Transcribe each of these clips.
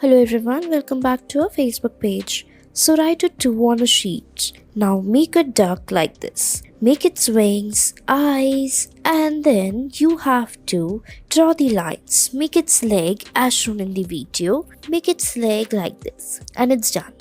Hello everyone, welcome back to our Facebook page. So write a 2 on a sheet. Now make a duck like this. Make its wings, eyes, and then you have to draw the lines. Make its leg as shown in the video. Make its leg like this and it's done.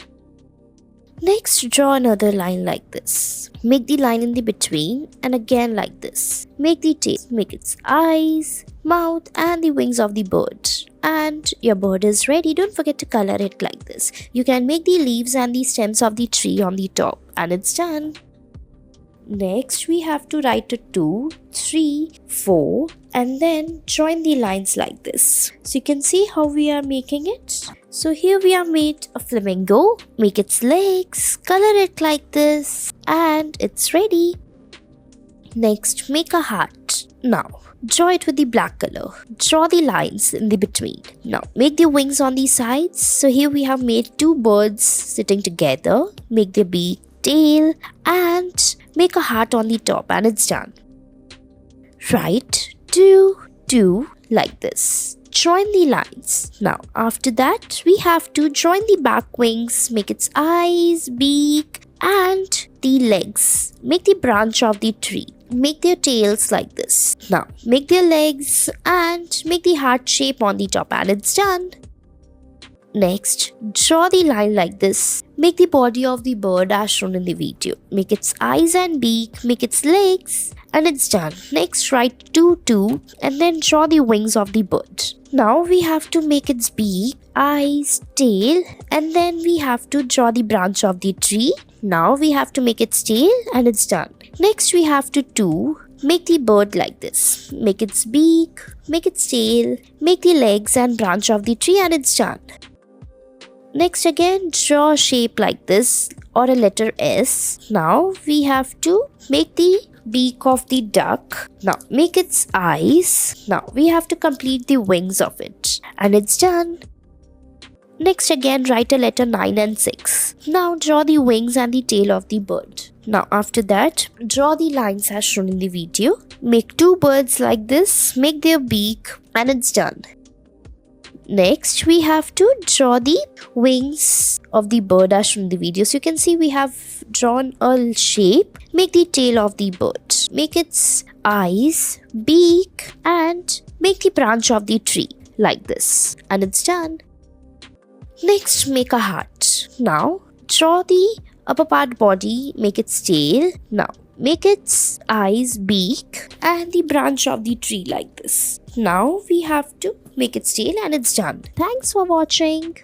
Next, draw another line like this. Make the line in the between and again like this. Make the tail, make its eyes, mouth and the wings of the bird. And your bird is ready. Don't forget to color it like this. You can make the leaves and the stems of the tree on the top and it's done. Next, we have to write a 2, 3, 4 and then join the lines like this. So you can see how we are making it. So here we have made a flamingo. Make its legs, color it like this and it's ready. Next, make a heart. Now, draw it with the black color. Draw the lines in the between. Now, make the wings on the sides. So here we have made 2 birds sitting together. Make their beak, tail and make a heart on the top and it's done. Write 2, 2 like this. Join the lines. Now after that we have to join the back wings, make its eyes, beak and the legs. Make the branch of the tree. Make their tails like this. Now make their legs and make the heart shape on the top and it's done. Next, draw the line like this. Make the body of the bird as shown in the video. Make its eyes and beak, make its legs and it's done. Next, write 2, 2 and then draw the wings of the bird. Now we have to make its beak, eyes, tail and then we have to draw the branch of the tree. Now we have to make its tail and it's done. Next we have to 2. Make the bird like this. Make its beak, make its tail, make the legs and branch of the tree and it's done. Next again draw a shape like this or a letter S. Now we have to make the beak of the duck. Now make its eyes. Now we have to complete the wings of it and it's done. Next again write a letter 9 and 6. Now draw the wings and the tail of the bird. Now after that draw the lines as shown in the video. Make 2 birds like this. Make their beak and it's done. Next, we have to draw the wings of the bird as shown in the video. So you can see we have drawn a shape. Make the tail of the bird. Make its eyes, beak and make the branch of the tree like this. And it's done. Next, make a heart. Now, draw the upper part body. Make its tail. Now, make its eyes, beak and the branch of the tree like this. Now we have to make its tail and it's done. Thanks for watching.